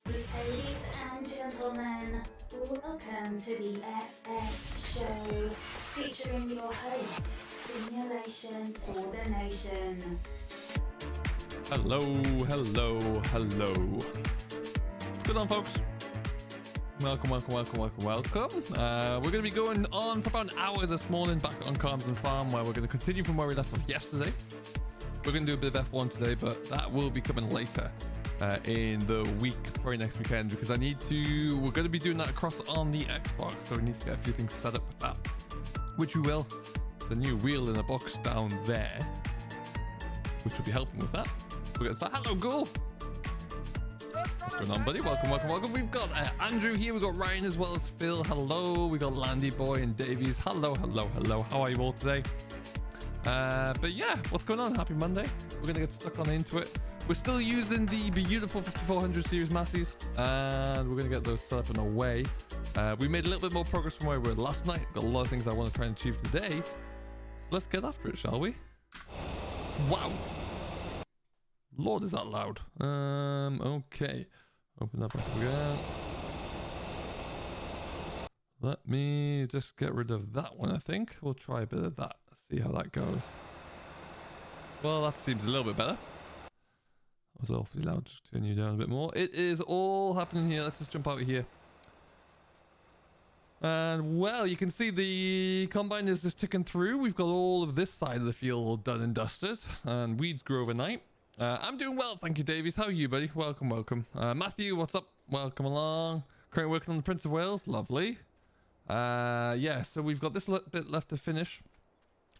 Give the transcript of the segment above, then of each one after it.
Ladies and gentlemen, welcome to the FS Show, featuring your host, Simulation for the Nation. Hello. What's going on, folks? Welcome. We're going to be going on for about an hour this morning back on Calmsden Farm, where we're going to continue from where we left off yesterday. We're going to do a bit of F1 today, but that will be coming later in the week, probably next weekend, because we're going to be doing that across on the Xbox, so we need to get a few things set up with that, which we will. The new wheel in a box down there, which will be helping with that. We'll get to that. Hello, Ghoul. What's going on, buddy? Welcome. We've got Andrew here. We've got Ryan as well as Phil. Hello. We got Landy Boy and Davies. Hello. How are you all today? But yeah, what's going on? Happy Monday. We're going to get stuck on into it. We're still using the beautiful 5400 series Masseys, and we're going to get those set up and away. We made a little bit more progress from where we were last night. Got a lot of things I want to try and achieve today. So let's get after it, shall we? Wow. Lord, is that loud? Okay. Open that back again. Let me just get rid of that one, I think. We'll try a bit of that. See how that goes. Well, that seems a little bit better. That was awfully loud. Just turn you down a bit more. It is all happening here. Let's just jump out of here. And, well, you can see the combine is just ticking through. We've got all of this side of the field all done and dusted. And weeds grow overnight. I'm doing well, thank you, Davies. How are you, buddy? Welcome. Matthew, what's up? Welcome along. Currently working on the Prince of Wales. Lovely. Yeah, so we've got this bit left to finish.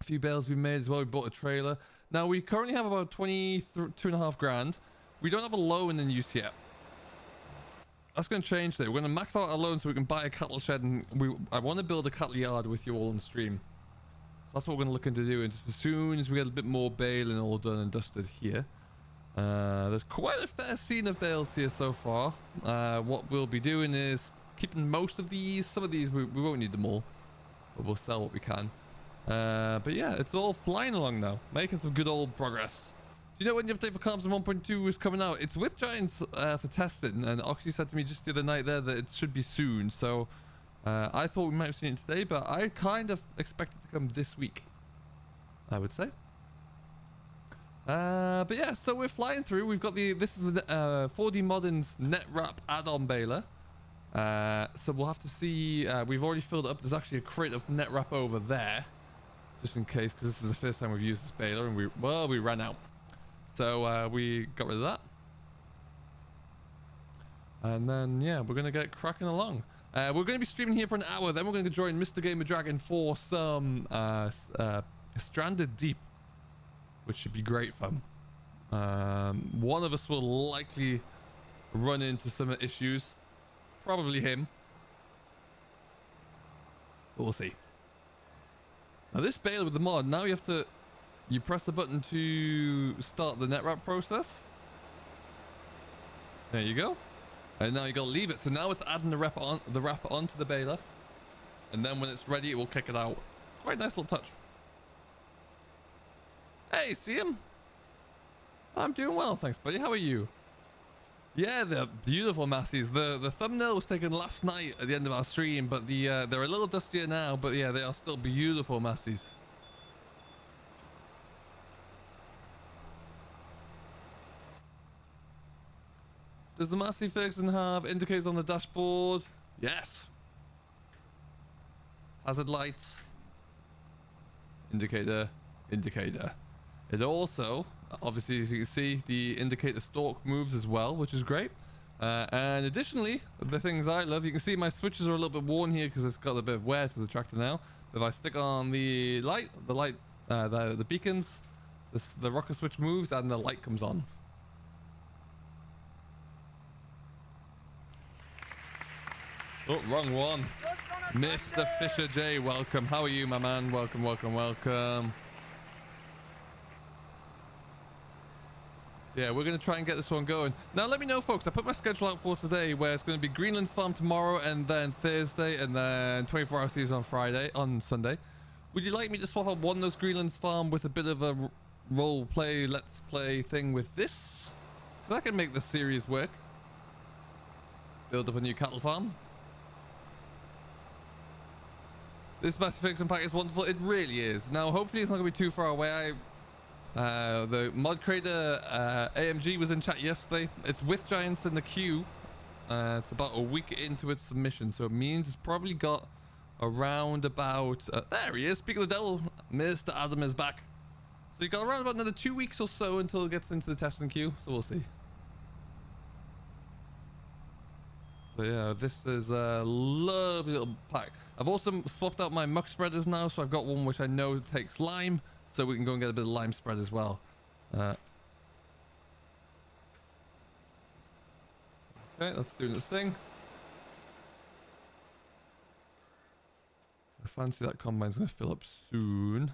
A few bales we made as well. We bought a trailer. Now, we currently have about 22.5 grand. We don't have a loan in use yet. That's going to change today. We're going to max out our loan so we can buy a cattle shed, and I want to build a cattle yard with you all on stream. So that's what we're going to look into doing. Just as soon as we get a bit more baling all done and dusted here. There's quite a fair scene of bales here so far. What we'll be doing is keeping most of these. Some of these we won't need them all, but we'll sell what we can. But yeah, it's all flying along now, making some good old progress. Do you know when the update for Calmsden 1.2 is coming out? It's with Giants for testing, and Oxy said to me just the other night there that it should be soon. So I thought we might have seen it today, but I kind of expect it to come this week, I would say. But yeah, so we're flying through. We've got this is the 4D Modern's net wrap add-on baler. So we'll have to see. We've already filled it up. There's actually a crate of net wrap over there, just in case, because this is the first time we've used this baler, and we ran out. So we got rid of that. And then yeah, we're gonna get cracking along. We're going to be streaming here for an hour. Then we're going to join Mr. Gamer Dragon for some Stranded Deep, which should be great fun. One of us will likely run into some issues. Probably him. But we'll see. Now this baler with the mod, now you press the button to start the net wrap process. There you go. And now you gotta leave it. So now it's adding the wrap onto the baler. And then when it's ready, it will kick it out. It's quite a nice little touch. Hey, see him? I'm doing well, thanks, buddy. How are you? Yeah, they're beautiful Masseys. The thumbnail was taken last night at the end of our stream, but they're a little dustier now. But yeah, they are still beautiful Masseys. Does the Massey Ferguson have indicators on the dashboard? Yes. Hazard lights. Indicator. It also, obviously, as you can see, the indicator stalk moves as well, which is great. And additionally, the things I love, you can see my switches are a little bit worn here because it's got a bit of wear to the tractor now. If I stick on the beacons, the rocker switch moves and the light comes on. Oh, wrong one. Mr. Fisher J, welcome. How are you, my man? Welcome. Yeah, we're going to try and get this one going. Now, let me know, folks. I put my schedule out for today where it's going to be Greenland's Farm tomorrow and then Thursday and then 24-hour series on Sunday. Would you like me to swap out one of those Greenland's Farm with a bit of a role play, let's play thing with this? That can make the series work. build up a new cattle farm. This Massey Ferguson pack is wonderful. It really is. Now, hopefully it's not going to be too far away. The mod creator AMG was in chat yesterday. It's with Giants in the queue. It's about a week into its submission, so it means it's probably got around about... there he is. Speaking of the devil, Mr. Adam is back. So you got around about another 2 weeks or so until it gets into the testing queue, so we'll see. But yeah, this is a lovely little pack. I've also swapped out my muck spreaders now, so I've got one which I know takes lime, so we can go and get a bit of lime spread as well. Okay, that's doing its thing. I fancy that combine's going to fill up soon.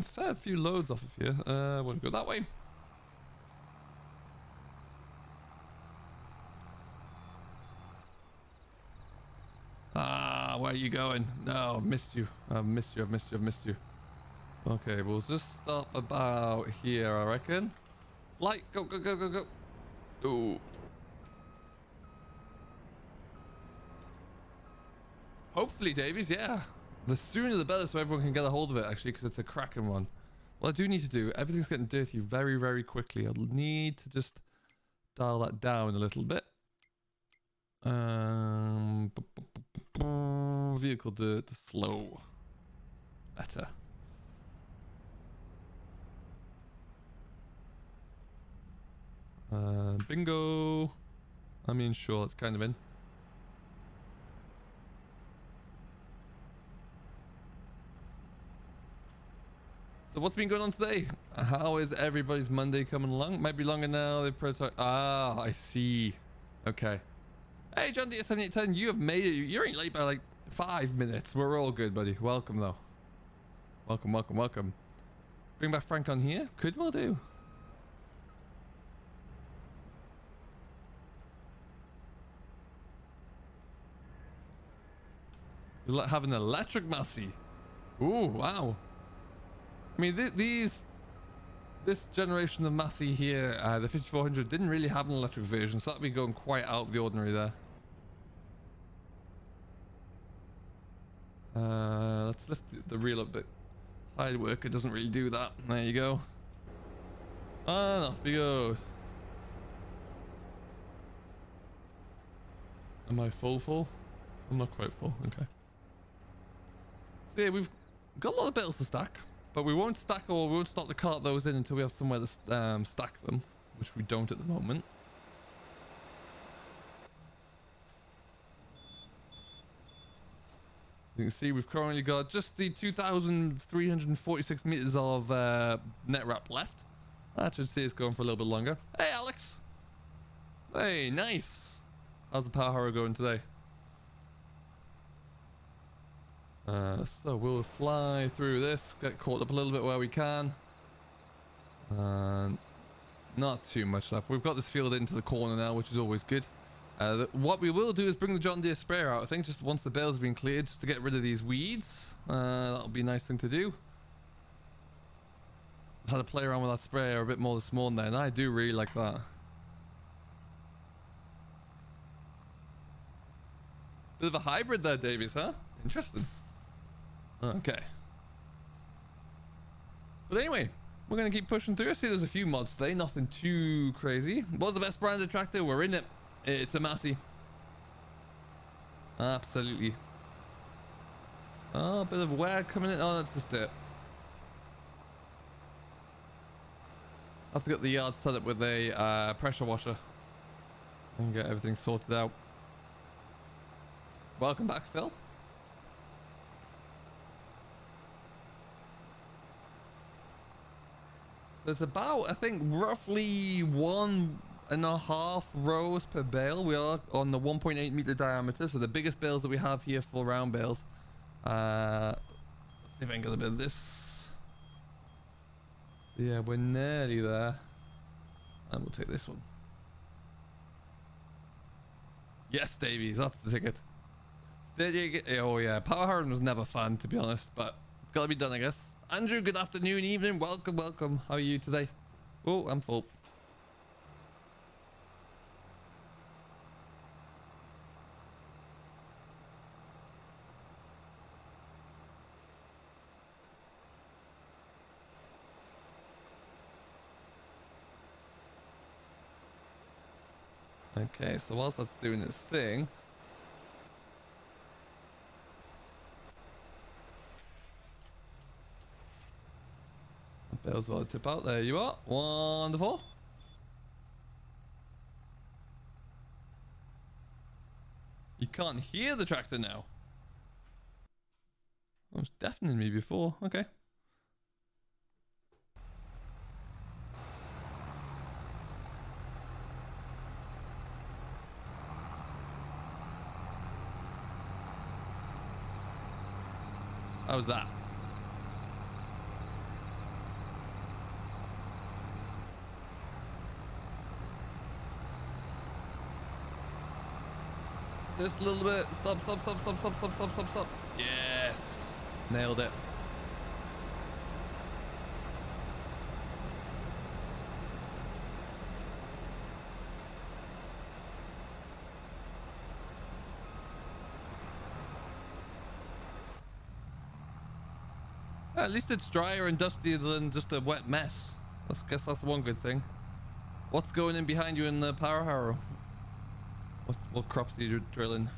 Fair few loads off of here. I won't go that way. Ah, where are you going? No, I've missed you. I've missed you. I've missed you. I've missed you. Okay, we'll just stop about here, I reckon. Light, go, go, go, go, go. Ooh. Hopefully, Davies, yeah. The sooner the better, so everyone can get a hold of it, actually, because it's a cracking one. What I do need to do, everything's getting dirty very, very quickly. I'll need to just dial that down a little bit. Vehicle dirt, slow. Better. Bingo. I mean, sure, it's kind of in. So what's been going on today? How is everybody's Monday coming along? Might be longer now. They've prototyped. Ah, I see. Okay. Hey, John Deere 7810, you have made it. You're only late by like 5 minutes. We're all good, buddy. Welcome, though. Welcome, welcome, welcome. Bring back Frank on here? Could well do. Have an electric Massey. Ooh, wow. I mean, this generation of Massey here, the 5400, didn't really have an electric version, so that'd be going quite out of the ordinary there. Let's lift the reel up a bit. Hide worker doesn't really do that. There you go. And off he goes. Am I full? I'm not quite full. Okay. So yeah, we've got a lot of bales to stack. But we won't stack, or we won't start to cart those in until we have somewhere to stack them, which we don't at the moment. You can see we've currently got just the 2,346 meters of net wrap left. That should see us going for a little bit longer. Hey, Alex. Hey, nice. How's the power harrow going today? So we'll fly through this, get caught up a little bit where we can. Not too much left. We've got this field into the corner now, which is always good. What we will do is bring the John Deere sprayer out, I think, just once the bales have been cleared, just to get rid of these weeds. That'll be a nice thing to do. I had to play around with that sprayer a bit more this morning, and I do really like that. Bit of a hybrid there, Davies, huh? Interesting. Okay. But anyway, we're going to keep pushing through. I see there's a few mods today, nothing too crazy. What's the best branded tractor? We're in it. It's a Massey. Absolutely. Oh, a bit of wear coming in. Oh, that's just it. I have to get the yard set up with a pressure washer and get everything sorted out. Welcome back, Phil. There's about, I think, roughly 1.5 rows per bale. We are on the 1.8 meter diameter, so the biggest bales that we have here for round bales. Let's see if I can get a bit of this. Yeah, we're nearly there. And we'll take this one. Yes, Davies, that's the ticket. 38. Oh yeah, power harrow was never fun, to be honest, but gotta be done, I guess. Andrew, good afternoon, evening, welcome, welcome. How are you today? Oh, I'm full. Okay, so whilst that's doing its thing, Bale's about to tip out. There you are. Wonderful. You can't hear the tractor now. It was deafening me before. Okay. How's that? Just a little bit. Stop, stop, stop, stop, stop, stop, stop, stop, stop. Yes. Nailed it. At least it's drier and dustier than just a wet mess. I guess that's one good thing. What's going in behind you in the power harrow? What crops are you drilling?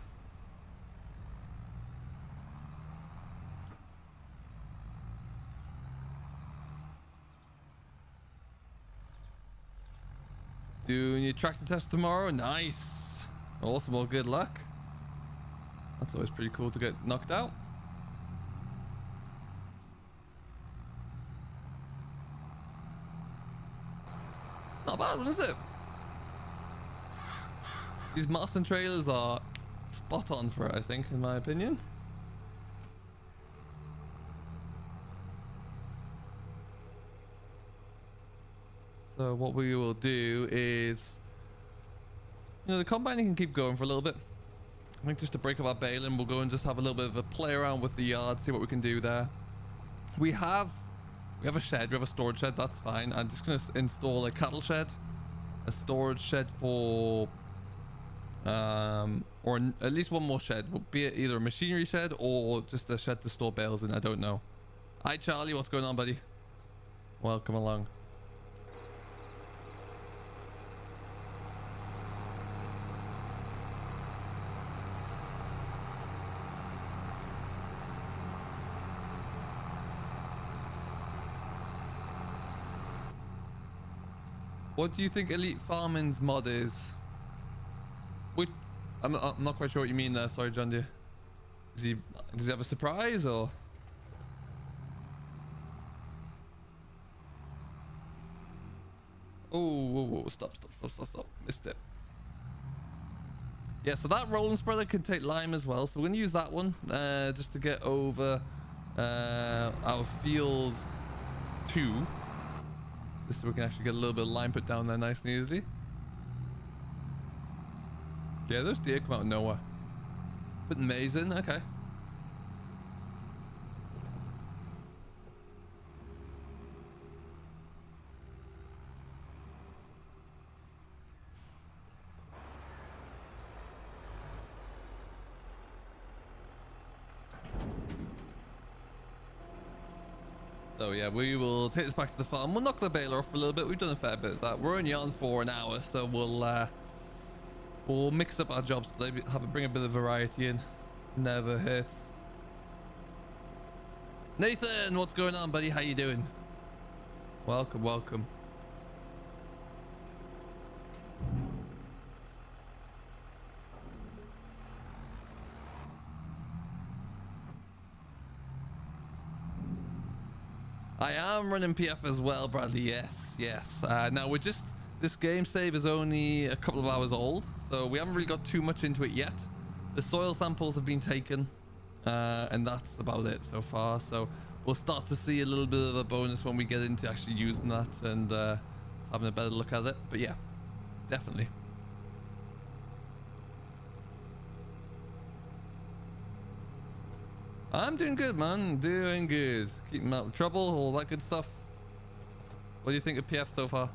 Doing your tractor test tomorrow? Nice. Awesome. Well, good luck. That's always pretty cool to get knocked out. It's not a bad one, is it? These Marston trailers are spot on for it, I think, in my opinion. So what we will do is, you know, the combining can keep going for a little bit. I think just to break up our baling, we'll go and just have a little bit of a play around with the yard, see what we can do there. We have a shed, we have a storage shed, that's fine. I'm just gonna install a cattle shed, a storage shed for, or at least one more shed, be it either a machinery shed or just a shed to store bales in, I don't know. Hi Charlie, what's going on, buddy? Welcome along. What do you think Elite Farming's mod is? I'm not quite sure what you mean there. Sorry, John deere. Does he have a surprise or? Oh, whoa, whoa, stop. Missed it. Yeah, so that rolling spreader can take lime as well. So we're going to use that one just to get over our field 2. Just so we can actually get a little bit of lime put down there nice and easily. Yeah, those deer come out of nowhere. Putting maize in, okay. So yeah, we will take this back to the farm. We'll knock the baler off for a little bit. We've done a fair bit of that. We're only on for an hour, so we'll mix up our jobs today. Bring a bit of variety in. Never hurts. Nathan, what's going on, buddy? How you doing? Welcome, welcome. I am running PF as well, Bradley. Yes. Now we're just, this game save is only a couple of hours old, so we haven't really got too much into it yet. The soil samples have been taken, and that's about it so far. So we'll start to see a little bit of a bonus when we get into actually using that and having a better look at it. But yeah, definitely. I'm doing good, man. Doing good. Keeping out of trouble, all that good stuff. What do you think of PF so far?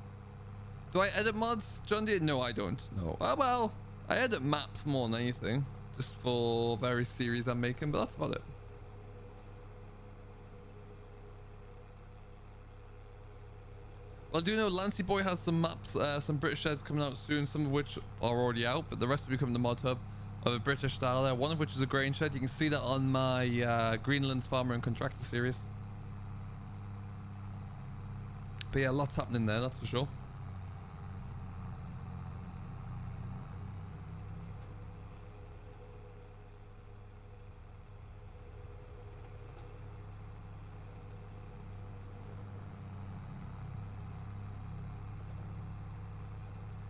Do I edit mods, John deere? No, I don't. No. Oh, well, I edit maps more than anything. Just for various series I'm making, but that's about it. Well, I do know Lancy Boy has some maps, some British sheds coming out soon, some of which are already out, but the rest will become the mod hub of a British style there, one of which is a grain shed. You can see that on my Greenland's Farmer and Contractor series. But yeah, lots happening there, that's for sure.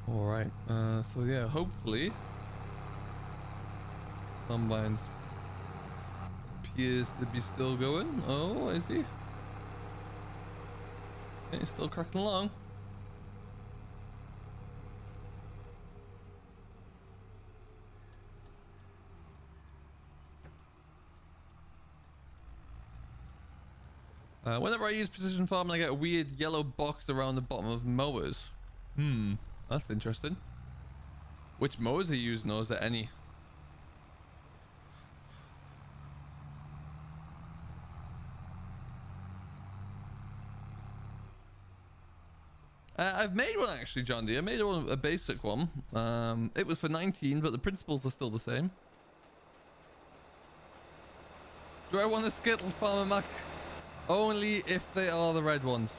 Alright, so yeah, hopefully Combines appears to be still going. Oh, is he? Yeah, he's still cracking along. Whenever I use precision farming, I get a weird yellow box around the bottom of mowers. That's interesting. Which mowers are you using, or is there any? I've made one actually, John D. I made one, a basic one. It was for 19, but the principles are still the same. Do I want a Skittle Farmer Mac? Only if they are the red ones.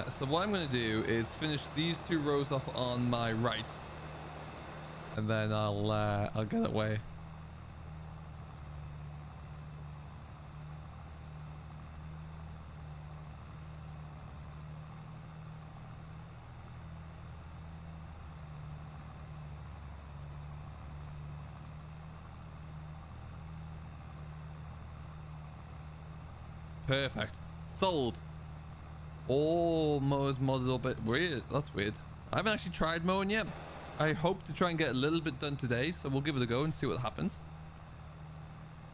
So what I'm going to do is finish these 2 rows off on my right, and then I'll get it away. Perfect. Sold. Oh, mower's modded a bit weird. That's weird. I haven't actually tried mowing yet. I hope to try and get a little bit done today, so we'll give it a go and see what happens.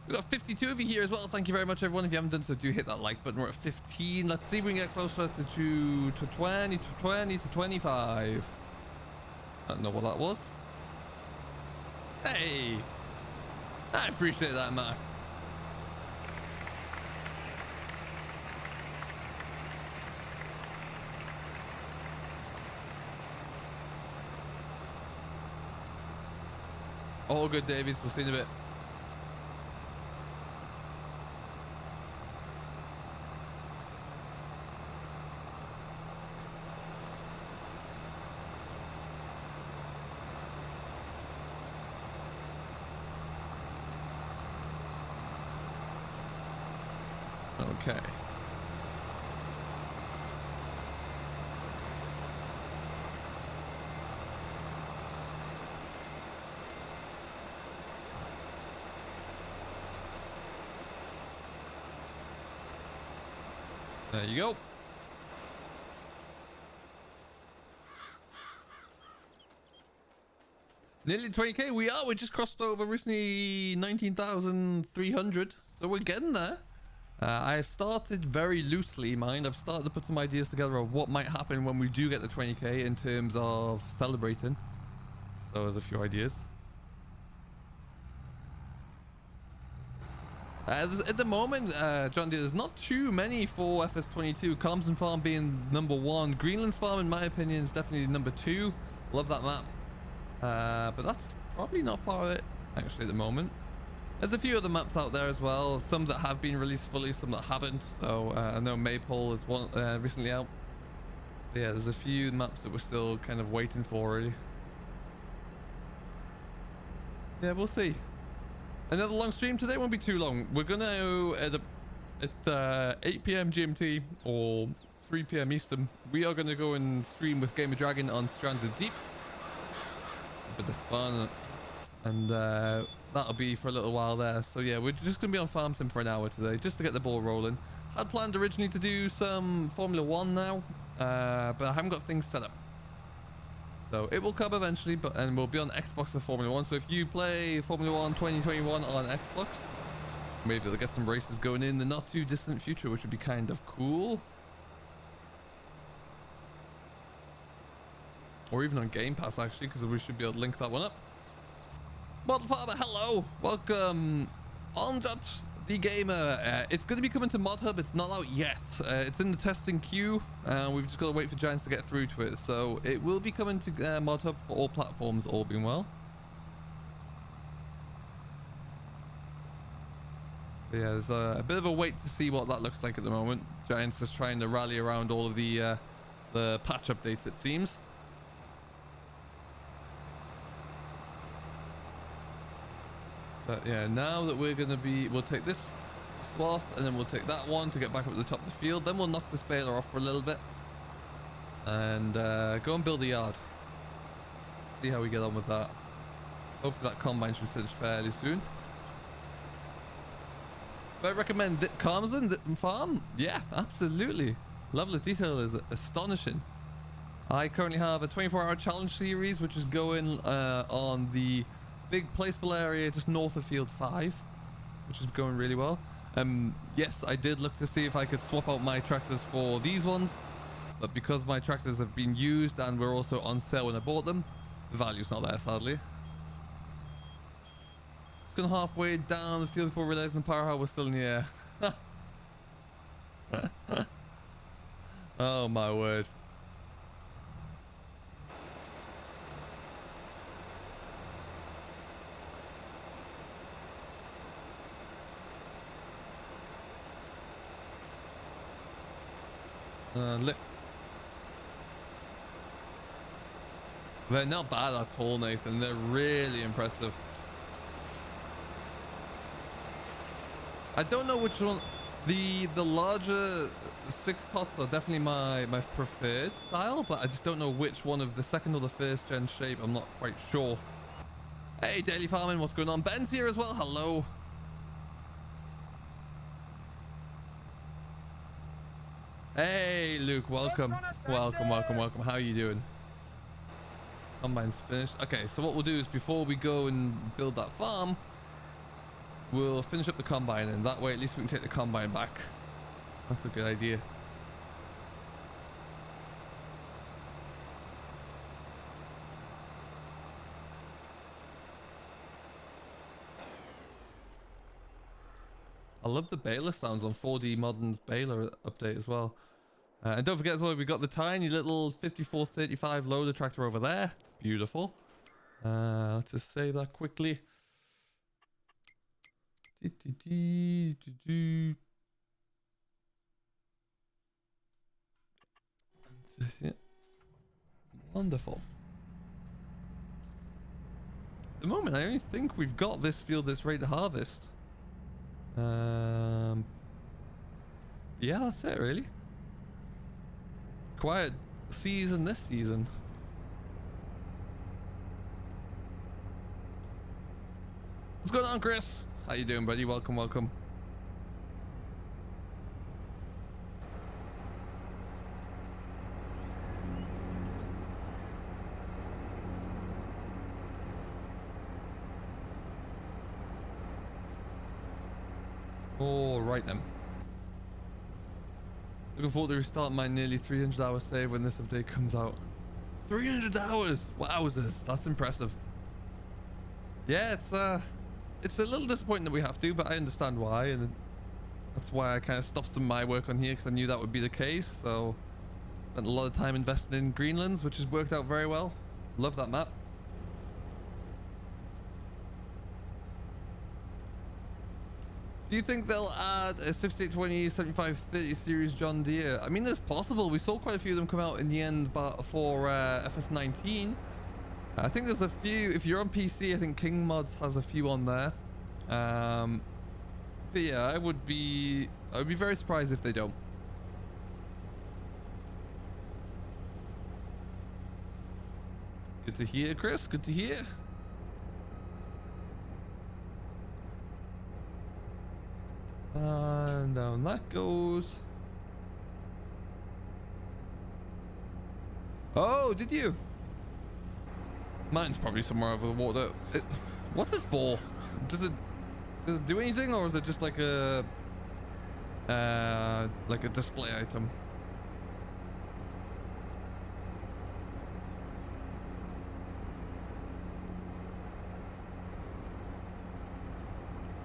We've got 52 of you here as well. Thank you very much, everyone. If you haven't done so, do hit that like button. We're at 15. Let's see if we can get closer to 20, to 20, to 25. I don't know what that was. Hey! I appreciate that, Mark. All good, Davies. We'll see you in a bit. Okay. There you go. Nearly 20k. We just crossed over recently 19,300. So we're getting there. I've started very loosely, mind. I've started to put some ideas together of what might happen when we do get the 20k in terms of celebrating. So there's a few ideas. At the moment, John D, there's not too many for FS22. Calmsden Farm being number 1. Greenland's Farm, in my opinion, is definitely number 2. Love that map. But that's probably not far away, actually, at the moment. There's a few other maps out there as well. Some that have been released fully, some that haven't. So I know Maypole is one recently out. But yeah, there's a few maps that we're still kind of waiting for, really. Yeah, we'll see. Another long stream today won't be too long. We're gonna at 8 p.m. GMT or 3 p.m. Eastern. We are gonna go and stream with Gamer Dragon on Stranded Deep. A bit of fun, and that'll be for a little while there. So yeah, we're just gonna be on Farm Sim for an hour today, just to get the ball rolling. Had planned originally to do some Formula 1 now, but I haven't got things set up. So it will come eventually, and we'll be on Xbox for Formula 1. So if you play Formula 1 2021 on Xbox, maybe they'll get some races going in the not too distant future, which would be kind of cool. Or even on Game Pass, actually, because we should be able to link that one up. Model Farmer, hello! Welcome, Onjat The Gamer, it's going to be coming to Mod Hub. It's not out yet. It's in the testing queue. We've just got to wait for Giants to get through to it. So it will be coming to Mod Hub for all platforms, all being well. But yeah, there's a bit of a wait to see what that looks like at the moment. Giants just trying to rally around all of the patch updates, it seems. But yeah, now that we're going to be... We'll take this swath and then we'll take that one to get back up at the top of the field. Then we'll knock this baler off for a little bit. And go and build a yard. See how we get on with that. Hopefully that combine should finish fairly soon. But I recommend Calmsden Farm. Yeah, absolutely. Level of detail is astonishing. I currently have a 24-hour challenge series, which is going on the big placeable area just north of field 5, which is going really well. Yes, I did look to see if I could swap out my tractors for these ones, but because my tractors have been used and were also on sale when I bought them, the value's not there, sadly. Just gone halfway down the field before realizing the power was still in the air. Oh my word. Lift. They're not bad at all, Nathan. They're really impressive. I don't know which one. The larger 6 pots are definitely my preferred style, but I just don't know which one of the second or the first gen shape. I'm not quite sure. Hey, Daily Farming, what's going on? Ben's here as well. Hello. Hey, Luke, welcome. Welcome. How are you doing? Combine's finished. Okay, so what we'll do is before we go and build that farm, we'll finish up the combine, and that way at least we can take the combine back. That's a good idea. I love the baler sounds on 4D Modern's baler update as well. And don't forget as well, we got the tiny little 5435 loader tractor over there. Beautiful. Let's just save that quickly. Wonderful. At the moment, I only think we've got this field that's ready to harvest. Yeah, that's it really. Quiet season this season. What's going on, Chris? How you doing, buddy? Welcome. All right then. Looking forward to restarting my nearly 300-hour save when this update comes out. 300 hours! Wowzers, that's impressive. Yeah, it's a little disappointing that we have to, but I understand why, and that's why I kind of stopped some of my work on here, because I knew that would be the case. So spent a lot of time investing in Greenlands, which has worked out very well. Love that map. Do you think they'll add a 6820 7530 series John Deere? I mean, it's possible. We saw quite a few of them come out in the end, but for FS19. I think there's a few. If you're on PC, I think King Mods has a few on there. But yeah, I would be very surprised if they don't. Good to hear, Chris. Good to hear. And down that goes. Oh, did you? Mine's probably somewhere over the water. What's it for? Does it do anything, or is it just like a display item?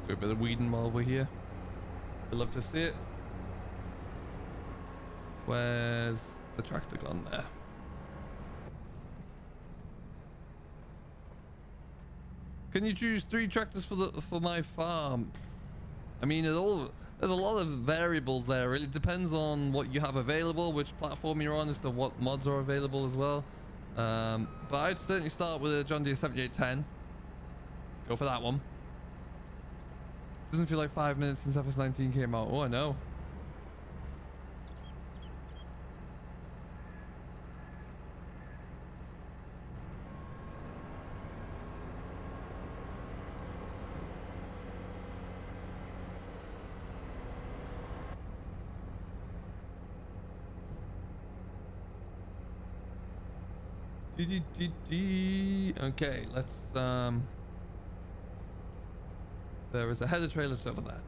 Do a bit of weeding while we're here. I'd love to see it. Where's the tractor gone there? Can you choose 3 tractors for my farm? I mean, there's a lot of variables there. It really depends on what you have available, which platform you're on, as to what mods are available as well. But I'd certainly start with a John Deere 7810. Go for that one. Doesn't feel like 5 minutes since FS19 came out. Oh, I know. Okay, let's there is a header trailer over there.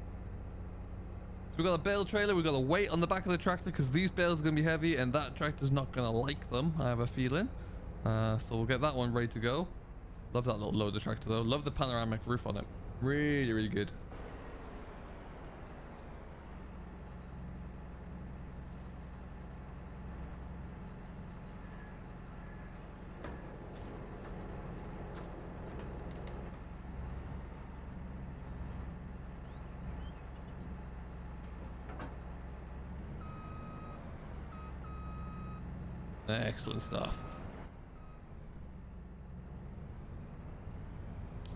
So we've got a bale trailer, we've got a weight on the back of the tractor because these bales are going to be heavy and that tractor's not going to like them, I have a feeling. So we'll get that one ready to go. Love that little loader tractor though. Love the panoramic roof on it. Really, really good. Excellent stuff.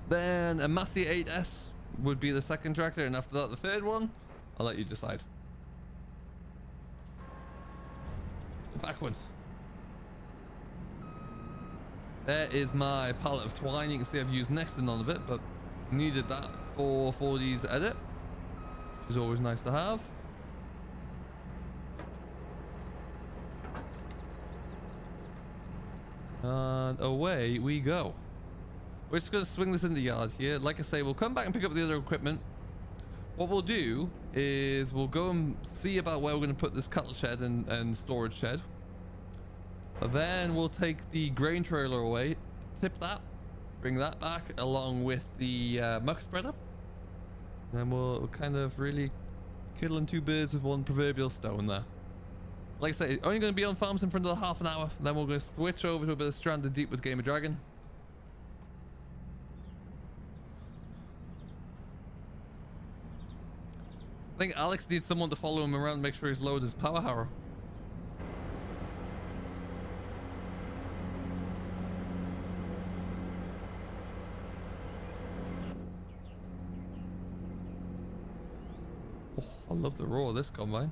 Then a Massey 8S would be the second tractor, and after that the third one. I'll let you decide. Backwards. There is my pallet of twine. You can see I've used Nexton on a bit, but needed that for 4D's edit, which is always nice to have. And away we go. We're just going to swing this in the yard here. Like I say, we'll come back and pick up the other equipment. What we'll do is we'll go and see about where we're going to put this cattle shed and storage shed. And then we'll take the grain trailer away, tip that, bring that back along with the muck spreader. And then we'll kind of really killing 2 birds with 1 proverbial stone there. Like I say, only going to be on farms in front of half an hour. Then we're going to switch over to a bit of Stranded Deep with Game of Dragon. I think Alex needs someone to follow him around and make sure he's loaded his power harrow. Oh, I love the roar of this combine.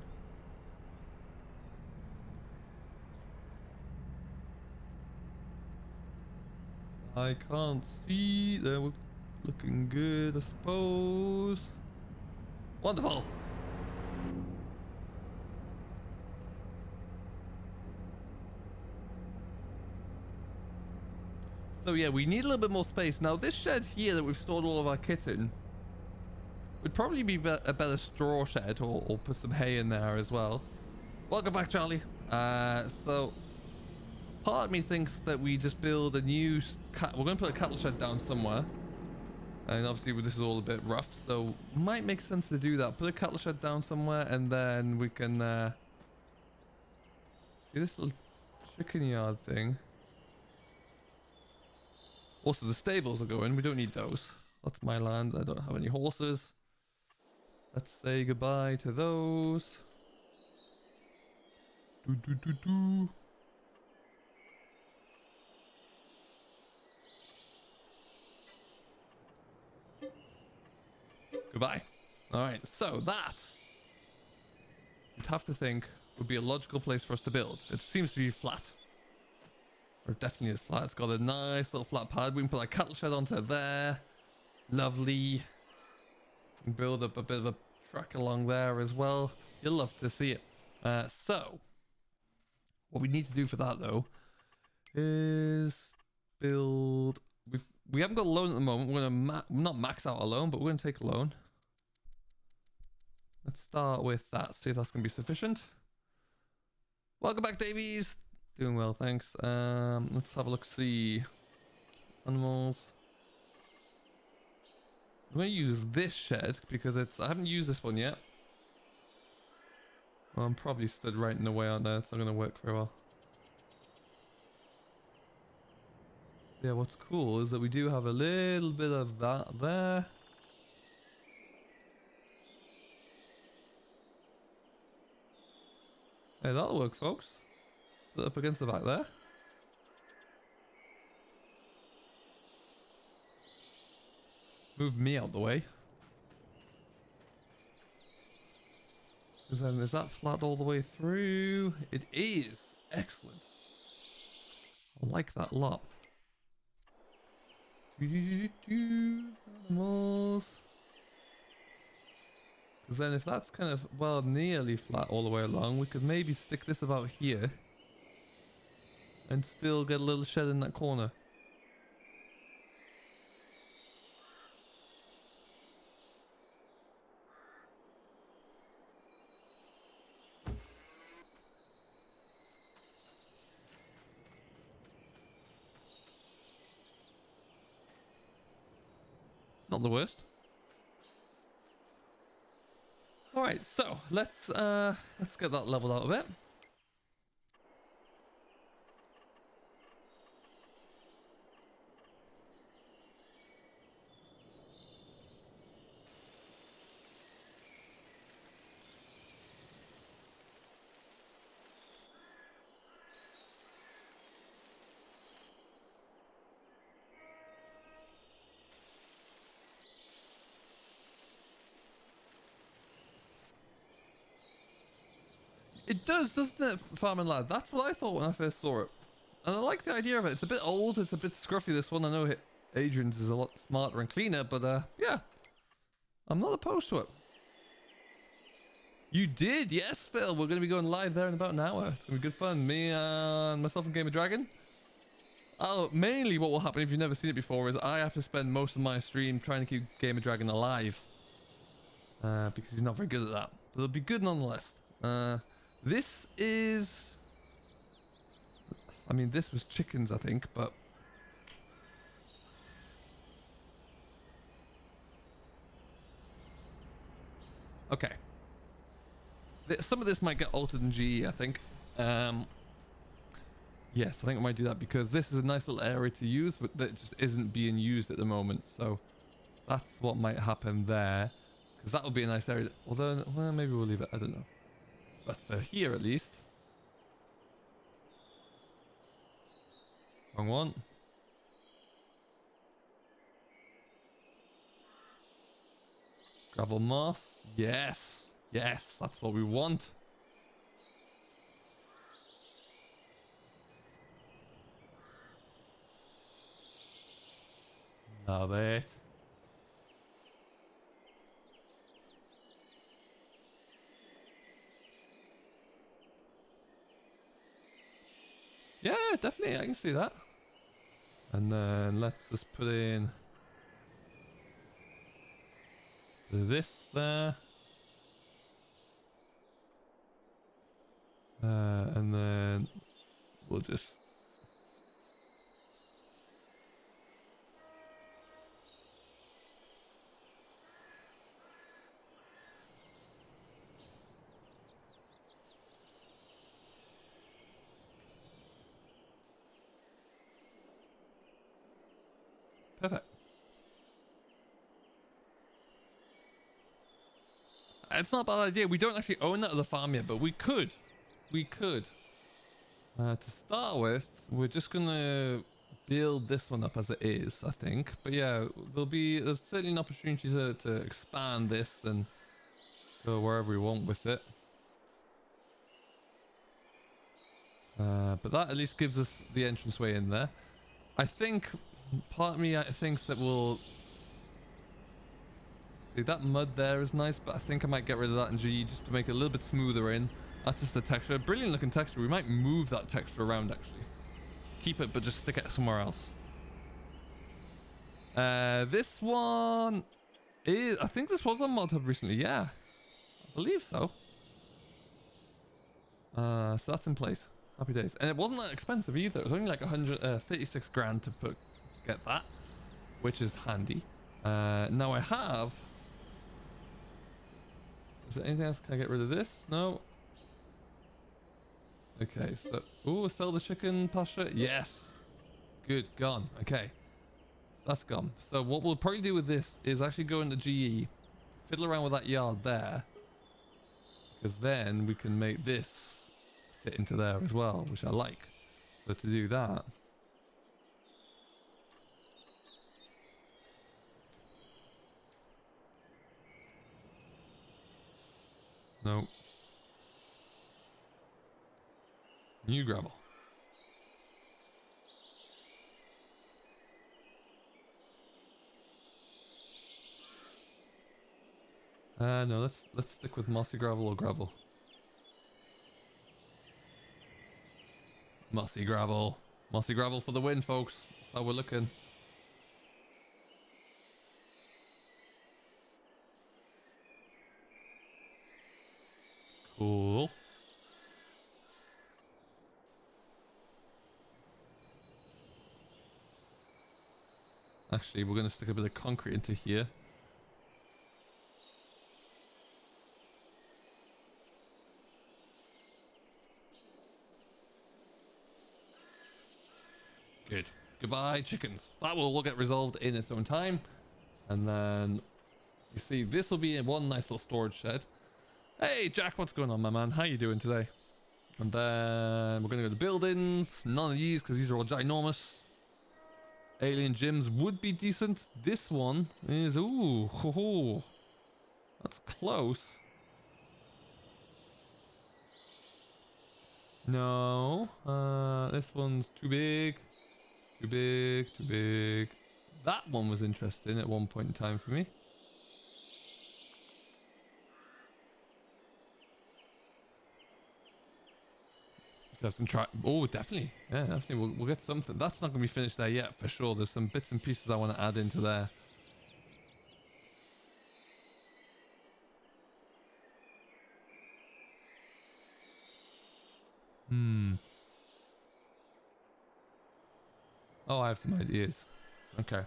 I can't see. They're looking good, I suppose. Wonderful. So yeah, we need a little bit more space. Now this shed here that we've stored all of our kit in would probably be a better straw shed, or put some hay in there as well. Welcome back, Charlie. So part of me thinks that we just build a new we're going to put a cattle shed down somewhere, and obviously this is all a bit rough, so might make sense to do that. Put a cattle shed down somewhere, and then we can see this little chicken yard thing. Also the stables will go in. We don't need those. That's my land. I don't have any horses. Let's say goodbye to those. Goodbye. Alright, so that you'd have to think would be a logical place for us to build. It seems to be flat. Or it definitely is flat. It's got a nice little flat pad. We can put a cattle shed onto there. Lovely. And build up a bit of a track along there as well. You'll love to see it. So what we need to do for that though is build. We haven't got a loan at the moment. We're gonna not max out a loan, but we're gonna take a loan. Let's start with that. See if that's gonna be sufficient. Welcome back, Davies. Doing well, thanks. Let's have a look. See animals. I'm gonna use this shed because I haven't used this one yet. Well, I'm probably stood right in the way out there. It's not going to work very well. Yeah, what's cool is that we do have a little bit of that there. Hey, that'll work, folks. Put it up against the back there. Move me out the way. Then is that flat all the way through? It is. Excellent. I like that a lot. Animals. Because then if that's kind of, well, nearly flat all the way along, we could maybe stick this about here. And still get a little shed in that corner. Not the worst. All right, so let's get that leveled out a bit. It does, doesn't it, Farming Lad? That's what I thought when I first saw it. And I like the idea of it. It's a bit old, it's a bit scruffy, this one. I know Adrian's is a lot smarter and cleaner, but yeah. I'm not opposed to it. You did, yes, Phil. We're going to be going live there in about an hour. It's going to be good fun. Me and myself and Game of Dragon. Oh, mainly what will happen if you've never seen it before is I have to spend most of my stream trying to keep Game of Dragon alive. Because he's not very good at that. But it'll be good nonetheless. This is... I mean, this was chickens, I think, but... Okay. Some of this might get altered in GE, I think. Yes, I think I might do that because this is a nice little area to use, but that just isn't being used at the moment. So that's what might happen there. Because that would be a nice area. Although, well, maybe we'll leave it. I don't know. But for here, at least. Wrong one. Gravel moss. Yes. Yes, that's what we want. Love it. Yeah, definitely, I can see that. And then let's just put in this there. And then we'll just perfect. It's not a bad idea. We don't actually own that other farm yet, but we could. We could. To start with, we're just gonna build this one up as it is, I think. But yeah, there's certainly an opportunity to expand this and go wherever we want with it. But that at least gives us the entranceway in there. I think part of me thinks that we'll see that mud there is nice, but I think I might get rid of that in GE just to make it a little bit smoother in. That's just the texture. Brilliant looking texture. We might move that texture around actually. Keep it, but just stick it somewhere else. This one is... I think this was on Mod Hub recently. Yeah. I believe so. So that's in place. Happy days. And it wasn't that expensive either. It was only like 36 grand to get that. Which is handy. Now I have... Is there anything else? Can I get rid of this? No. Okay, so... Oh, sell the chicken pasture? Yes. Good, gone. Okay. That's gone. So what we'll probably do with this is actually go into GE, fiddle around with that yard there, because then we can make this fit into there as well, which I like. So to do that... No. New gravel. No, let's stick with mossy gravel or gravel. Mossy gravel. Mossy gravel for the win, folks. That's how we're looking. Cool. Actually, we're going to stick a bit of concrete into here. Good. Goodbye, chickens. That will get resolved in its own time. And then, you see, this will be in one nice little storage shed. Hey, Jack, what's going on, my man? How you doing today? And then we're going to go to buildings. None of these, because these are all ginormous. Alien gyms would be decent. This one is... Ooh, ho, ho. That's close. No. This one's too big. Too big, too big. That one was interesting at one point in time for me. Have some try. Oh, definitely. Yeah, definitely. We'll get something. That's not going to be finished there yet, for sure. There's some bits and pieces I want to add into there. Oh, I have some ideas. Okay. I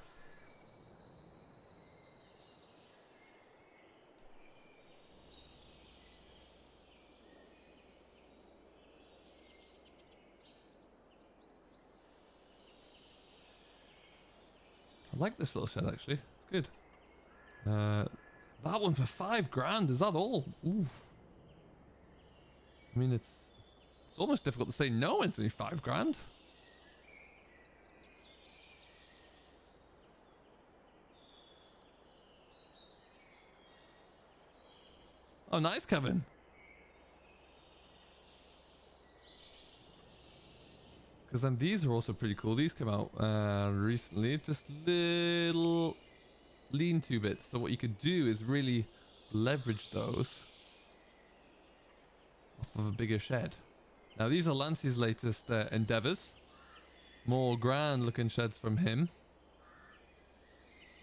like this little shed, actually. It's good. That one for $5,000. Is that all? Ooh. I mean, it's almost difficult to say no when it's only $5,000. Oh, nice, Kevin. Because then these are also pretty cool. These came out recently. Just little lean-to bits. So what you could do is really leverage those off of a bigger shed. Now these are Lancey's latest endeavors. More grand-looking sheds from him.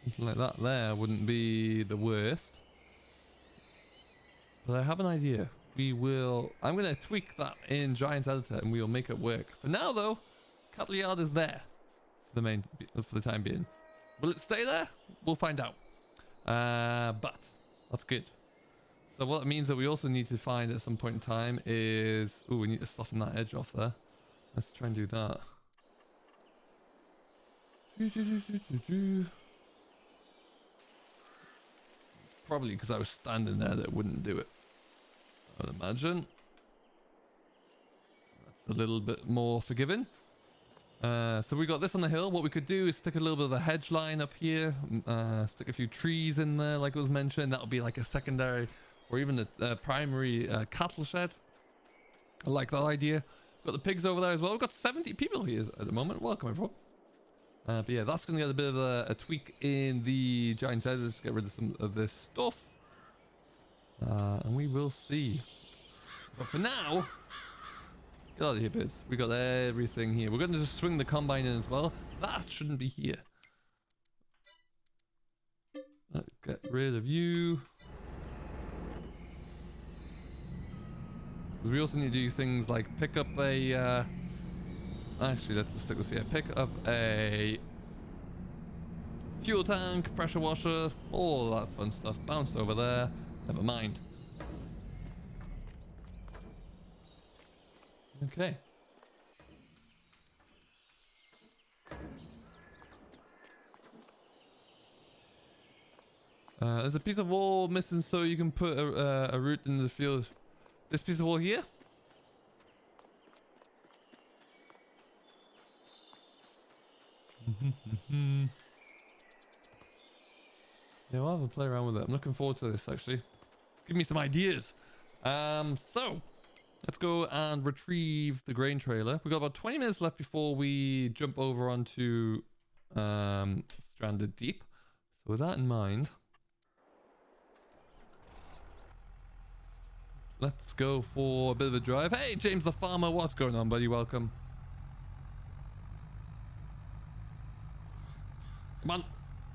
Something like that there wouldn't be the worst. But I have an idea. I'm going to tweak that in Giants Editor and we'll make it work. For now though, cattle yard is there for the time being. Will it stay there? We'll find out. But that's good. So what it means that we also need to find at some point in time is... Ooh, we need to soften that edge off there. Let's try and do that. Probably because I was standing there that it wouldn't do it. I would imagine. That's a little bit more forgiving. So we got this on the hill. What we could do is stick a little bit of a hedge line up here. Stick a few trees in there like it was mentioned. That would be like a secondary or even a primary cattle shed. I like that idea. Got the pigs over there as well. We've got 70 people here at the moment. Welcome everyone. But yeah, that's going to get a bit of a tweak in the Giant Editors to get rid of some of this stuff. And we will see. But for now, get out of here, Biz. We got everything here. We're going to just swing the combine in as well. That shouldn't be here. Get rid of you. Because we also need to do things like pick up a... Actually, let's just stick this here. Pick up a fuel tank, pressure washer, all that fun stuff. Bounce over there. Never mind. Okay. There's a piece of wall missing, so you can put a route into the field. This piece of wall here? Yeah, we'll have a play around with it. I'm looking forward to this, actually. Give me some ideas. So let's go and retrieve the grain trailer. We've got about 20 minutes left before we jump over onto Stranded Deep. So with that in mind, let's go for a bit of a drive. Hey, James the farmer, what's going on, buddy? Welcome. Come on,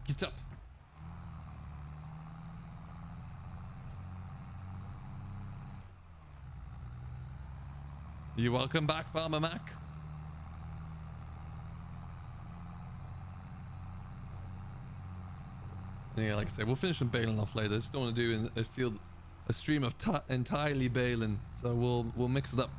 get up. You're welcome back, Farmer Mac. Yeah, like I said, we'll finish some baling off later. Just don't want to do a stream of entirely baling, so we'll mix it up.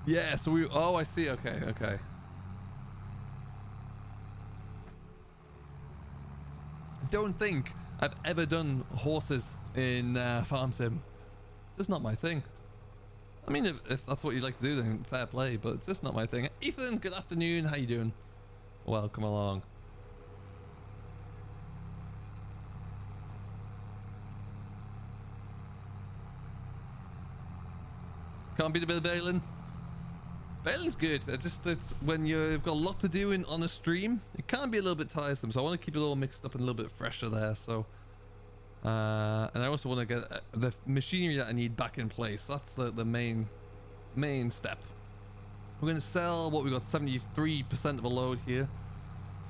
Yeah, so oh, I see. Okay, okay. I don't think I've ever done horses in Farm Sim. It's just not my thing. I mean, if that's what you'd like to do, then fair play, but it's just not my thing. Ethan, good afternoon. How you doing? Welcome along. Can't beat a bit of baling. Baling's good. It's when you've got a lot to do on a stream, it can be a little bit tiresome. So I want to keep it all mixed up and a little bit fresher there. So, and I also want to get the machinery that I need back in place. That's the main step. We're going to sell what we got, 73% of a load here.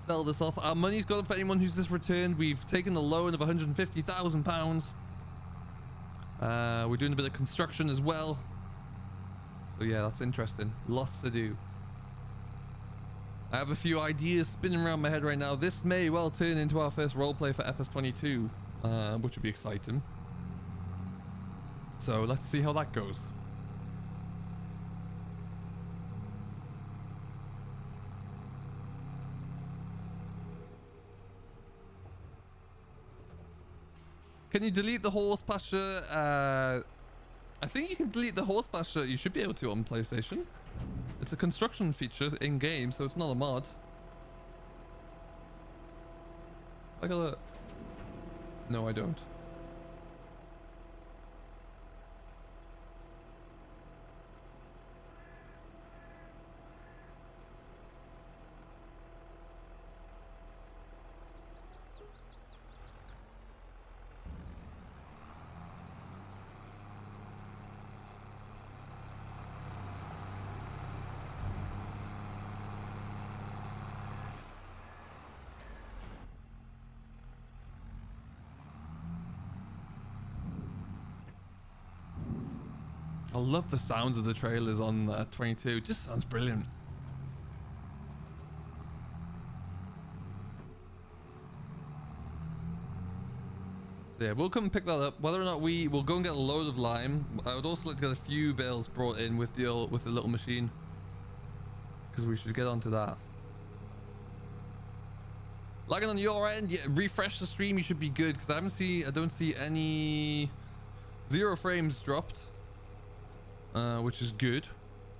Sell this off. Our money's gone for anyone who's just returned. We've taken a loan of £150,000. We're doing a bit of construction as well. So yeah, that's interesting. Lots to do. I have a few ideas spinning around my head right now. This may well turn into our first roleplay for FS22, which would be exciting. So let's see how that goes. Can you delete the horse pasture? I think you can delete the horse pasture. You should be able to on PlayStation. It's a construction feature in game, so it's not a mod. I got it. No, I don't. I love the sounds of the trailers on 22. It just sounds brilliant. So yeah, we'll come and pick that up. Whether or not we'll go and get a load of lime. I would also like to get a few bales brought in with the little machine, because we should get onto that. Lagging on your end, yeah. Refresh the stream. You should be good, because I don't see any 0 frames dropped. Which is good,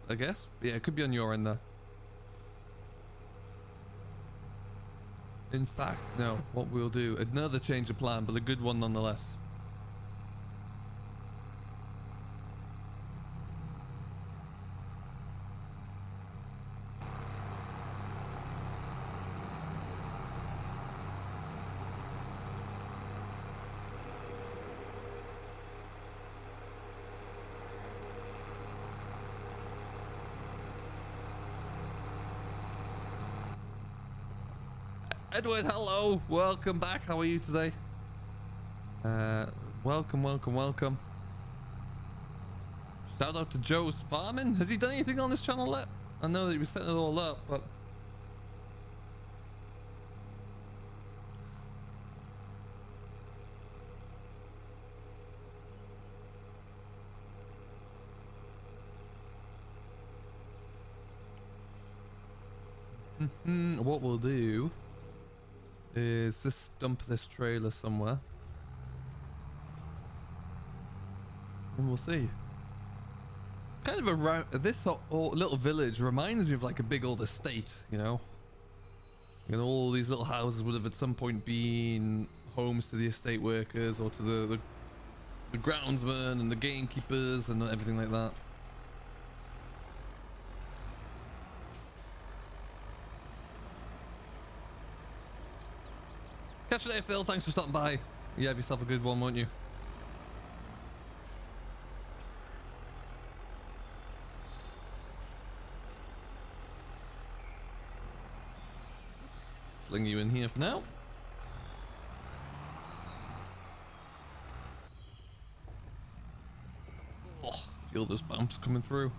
I guess. Yeah, it could be on your end there. In fact, no. What we'll do, another change of plan, but a good one nonetheless. Edward, hello, welcome back. How are you today? Welcome. Shout out to Joe's Farming. Has he done anything on this channel yet? I know that he was setting it all up, but... What we'll do is just dump this trailer somewhere. And we'll see. Kind of around this little village reminds me of like a big old estate, you know. You know, all these little houses would have at some point been homes to the estate workers or to the groundsmen and the gamekeepers and everything like that. Catch you later, Phil. Thanks for stopping by. You have yourself a good one, won't you? Sling you in here for now. Oh, feel those bumps coming through.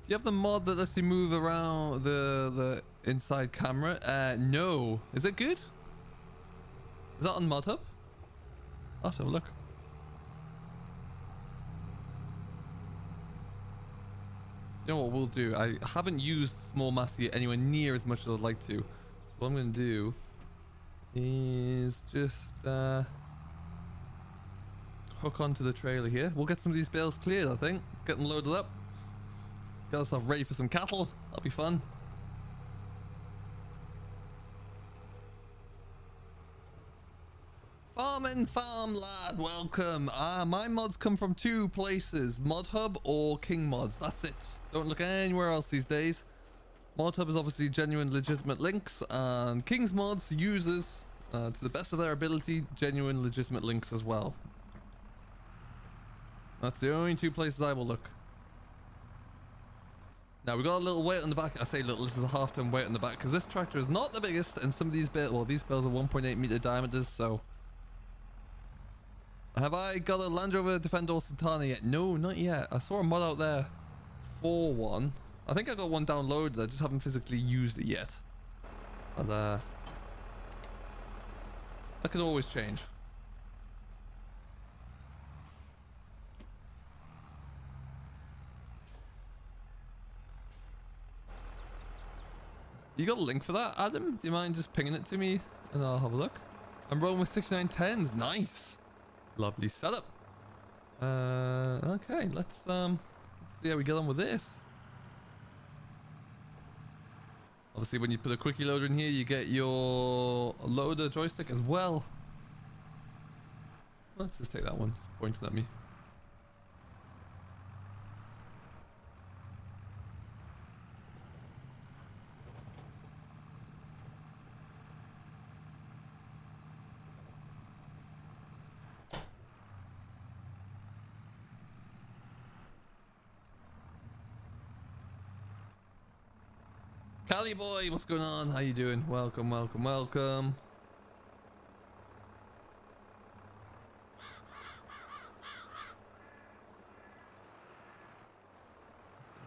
Do you have the mod that lets you move around the inside camera? No. Is it good? Is that on Mod Hub? I'll have to have a look. You know what we'll do? I haven't used small Massey anywhere near as much as I'd like to. So what I'm going to do is just hook onto the trailer here. We'll get some of these bales cleared, I think. Get them loaded up. Get ourselves ready for some cattle. That'll be fun. Farming Farm Lad, welcome. My mods come from two places, Mod Hub or King Mods. That's it. Don't look anywhere else these days. Mod Hub is obviously genuine, legitimate links, and King's Mods uses, to the best of their ability, genuine, legitimate links as well. That's the only two places I will look. Now we got a little weight on the back. I say little, this is a half-ton weight on the back because this tractor is not the biggest, and some of these bales, well, these bales are 1.8 meter diameters, so. Have I got a Land Rover Defender or Santana yet? No, not yet. I saw a mod out there for one. I think I got one downloaded. I just haven't physically used it yet. But that could always change. You got a link for that, Adam? Do you mind just pinging it to me and I'll have a look? I'm rolling with 6910s. Nice. Lovely setup. Okay, let's see how we get on with this. Obviously, when you put a quickie loader in here, you get your loader joystick as well. Let's just take that one. It's pointing at me. Cali boy, what's going on? How you doing? Welcome, welcome, welcome.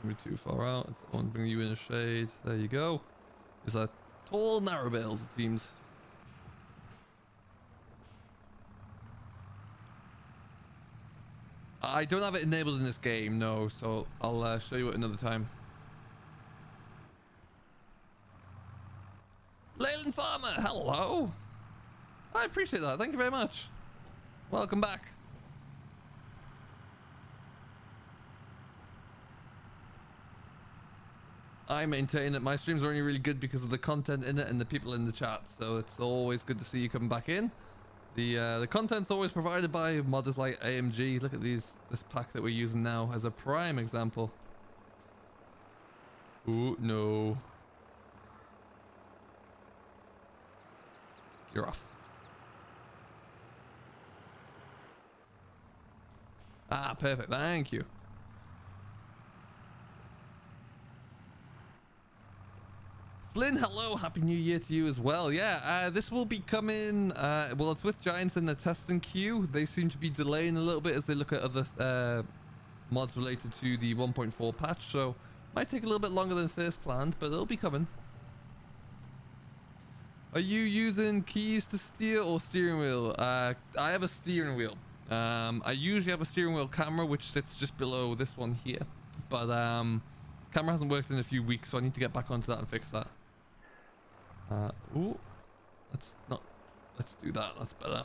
Don't be too far out. It's the one bringing you in a shade. There you go. It's a tall, narrow bales, it seems. I don't have it enabled in this game, no, so I'll show you it another time. Leyland Farmer, hello. I appreciate that. Thank you very much. Welcome back. I maintain that my streams are only really good because of the content in it and the people in the chat, so it's always good to see you coming back in. The content's always provided by modders like AMG. Look at this pack that we're using now as a prime example. Ooh, no. You're off. Ah, perfect. Thank you. Flynn, hello, happy new year to you as well. Yeah, this will be coming, well, it's with Giants in the testing queue. They seem to be delaying a little bit as they look at other mods related to the 1.4 patch, so might take a little bit longer than first planned, but it'll be coming. Are you using keys to steer or steering wheel? I have a steering wheel. I usually have a steering wheel camera which sits just below this one here, but camera hasn't worked in a few weeks, so I need to get back onto that and fix that. Ooh, let's do that. That's better.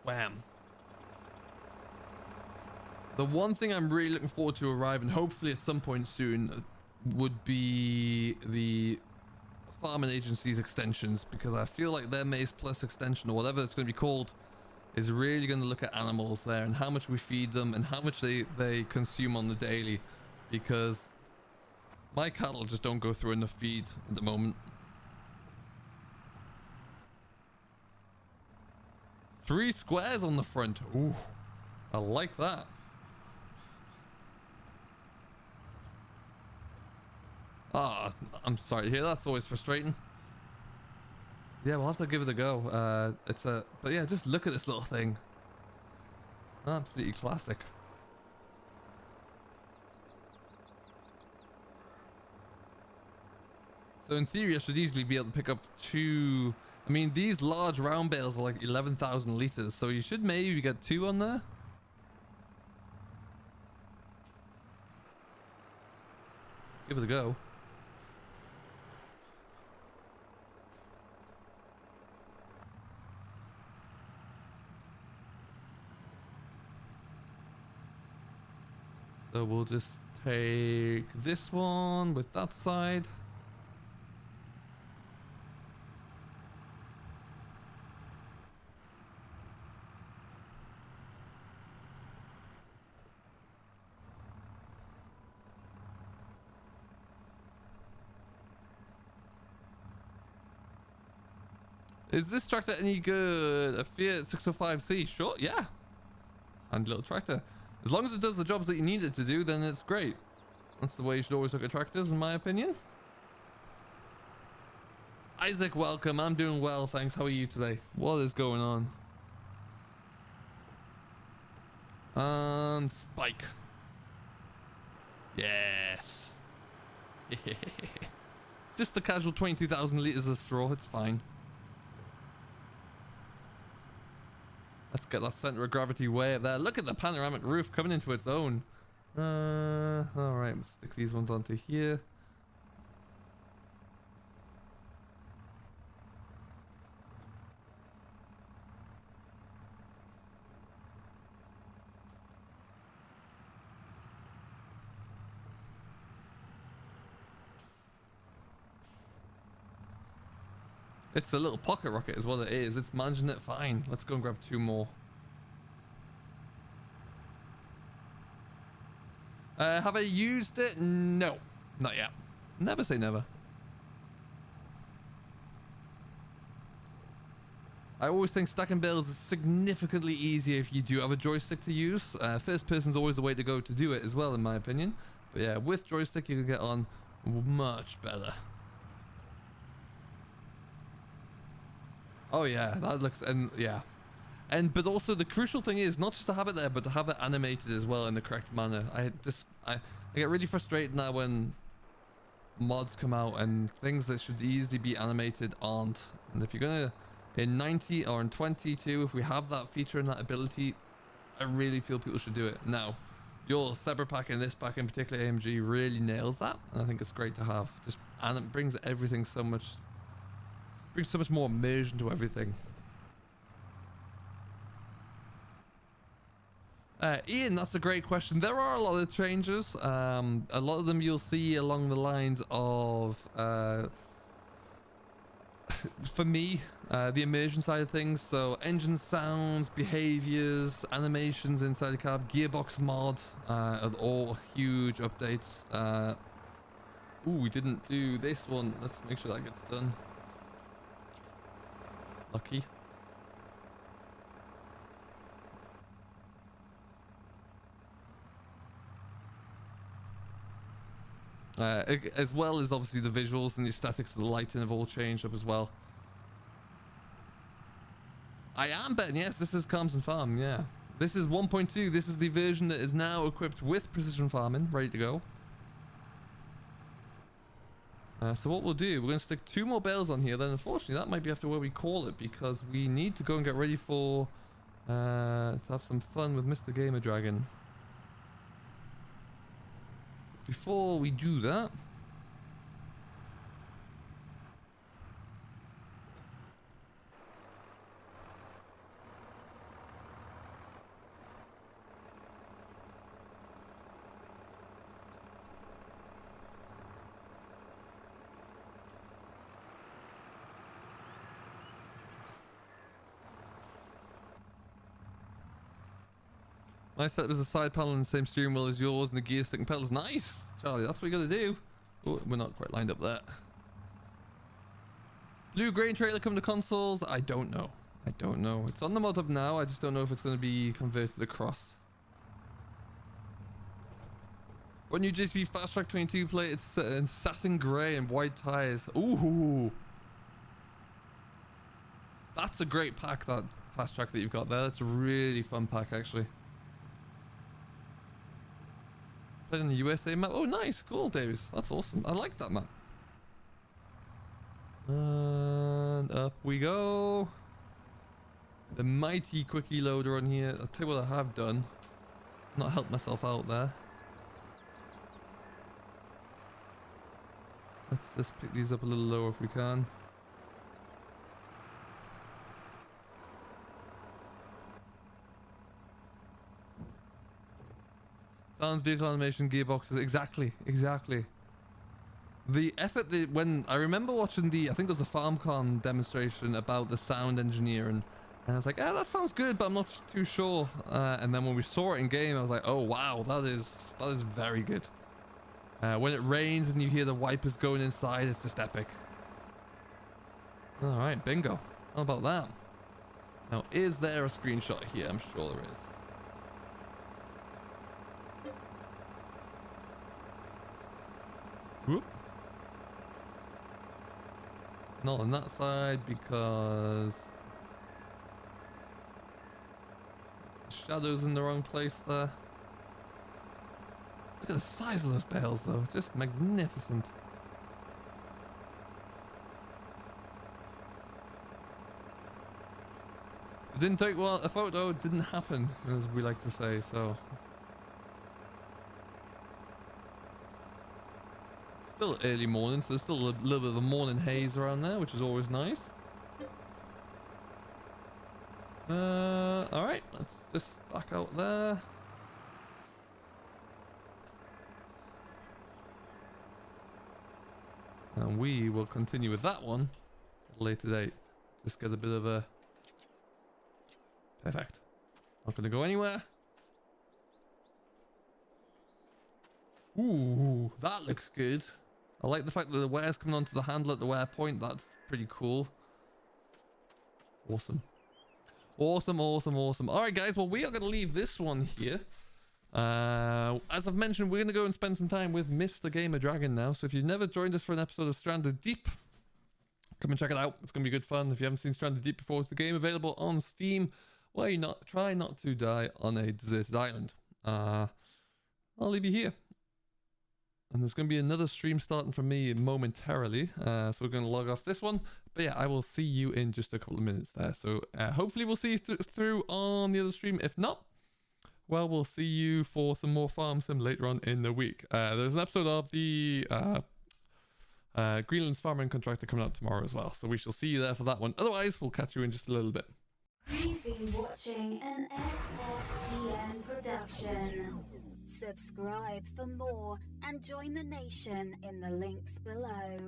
Wham. The one thing I'm really looking forward to arriving, hopefully at some point soon, would be the farming agency's extensions, because I feel like their Maize Plus extension, or whatever it's going to be called, is really going to look at animals there and how much we feed them and how much they consume on the daily, because my cattle just don't go through enough feed at the moment. 3 squares on the front. Ooh, I like that. Ah, I'm sorry to hear that's always frustrating. Yeah, we'll have to give it a go. But yeah, just look at this little thing. Absolutely classic. So in theory, I should easily be able to pick up 2. I mean, these large round bales are like 11,000 liters, so you should maybe get 2 on there. Give it a go. So we'll just take this one with that side. Is this tractor any good? A Fiat 605C? Sure, yeah. Handy little tractor. As long as it does the jobs that you need it to do, then it's great. That's the way you should always look at tractors, in my opinion. Isaac, welcome. I'm doing well, thanks. How are you today? What is going on? And Spike. Yes. Just the casual 22,000 liters of straw. It's fine. Let's get that center of gravity way up there. Look at the panoramic roof coming into its own. All right, we'll stick these ones onto here. It's a little pocket rocket is what it is. It's managing it fine. Let's go and grab 2 more. Have I used it? No, not yet. Never say never. I always think stacking bales is significantly easier if you do have a joystick to use. First person's always the way to go to do it as well, in my opinion. But yeah, with joystick you can get on much better. Oh yeah, that looks, and yeah. But also the crucial thing is not just to have it there, but to have it animated as well in the correct manner. I get really frustrated now when mods come out and things that should easily be animated aren't. And if you're gonna, in 90 or in 22, if we have that feature and that ability, I really feel people should do it. Now, your Saber pack and this pack in particular, AMG, really nails that, and I think it's great to have. And it brings everything so much. Brings so much more immersion to everything. Ian, that's a great question. There are a lot of changes. A lot of them you'll see along the lines of, for me, the immersion side of things. So engine sounds, behaviors, animations inside the cab, gearbox mod, are all huge updates. Ooh, we didn't do this one. Let's make sure that gets done. Lucky. As well as obviously the visuals and the aesthetics of the lighting have all changed up as well. I am betting, yes, this is Calmsden Farm, yeah. This is 1.2. This is the version that is now equipped with precision farming, ready to go. So what we'll do, we're going to stick 2 more bales on here. Then unfortunately, that might be after where we call it, because we need to go and get ready for to have some fun with Mr. Gamer Dragon. Before we do that, my setup is a side panel and the same steering wheel as yours, and the gear stick and pedals. Nice, Charlie. That's what we gotta do. Oh, we're not quite lined up there. Blue grain trailer coming to consoles. I don't know. I don't know. It's on the mod hub now. I just don't know if it's going to be converted across. What new JCB Fast Track 22 plate? It's in satin grey and white tires. Ooh, that's a great pack. That Fast Track that you've got there. That's a really fun pack, actually. Played on the USA map. Oh, nice. Cool, Davies. That's awesome. I like that map. And up we go. The mighty quickie loader on here. I'll tell you what I have done. Not helped myself out there. Let's just pick these up a little lower if we can. Sounds, vehicle animation, gearboxes. Exactly. The effort that when I remember watching the, I think it was the FarmCon demonstration about the sound engineer, and I was like, that sounds good, but I'm not too sure. And then when we saw it in game, I was like, oh wow, that is very good. When it rains and you hear the wipers going inside, it's just epic. All right, bingo. How about that? Now, is there a screenshot here? I'm sure there is. Whoop. Not on that side because the shadow's in the wrong place there. Look at the size of those bales though, just magnificent. It didn't take a photo, it didn't happen, as we like to say, so. Still early morning, so there's still a little bit of a morning haze around there, which is always nice. Alright, let's just back out there. And we will continue with that one at a later date. Just get a bit of a... Perfect. Not going to go anywhere. Ooh, that looks good. I like the fact that the wear's coming onto the handle at the wear point. That's pretty cool. Awesome. Awesome. Alright guys, well we are going to leave this one here. As I've mentioned, we're going to go and spend some time with Mr. Gamer Dragon now. So if you've never joined us for an episode of Stranded Deep, come and check it out. It's going to be good fun. If you haven't seen Stranded Deep before, it's a game available on Steam where you try not to die on a deserted island. I'll leave you here. And there's going to be another stream starting from me momentarily. So we're going to log off this one. But yeah, I will see you in just a couple of minutes there. So hopefully we'll see you through on the other stream. If not, well, we'll see you for some more Farm Sim later on in the week. There's an episode of the Greenland's Farming Contractor coming out tomorrow as well. So we shall see you there for that one. Otherwise, we'll catch you in just a little bit. You've been watching an SFTN production. Subscribe for more and join the nation in the links below.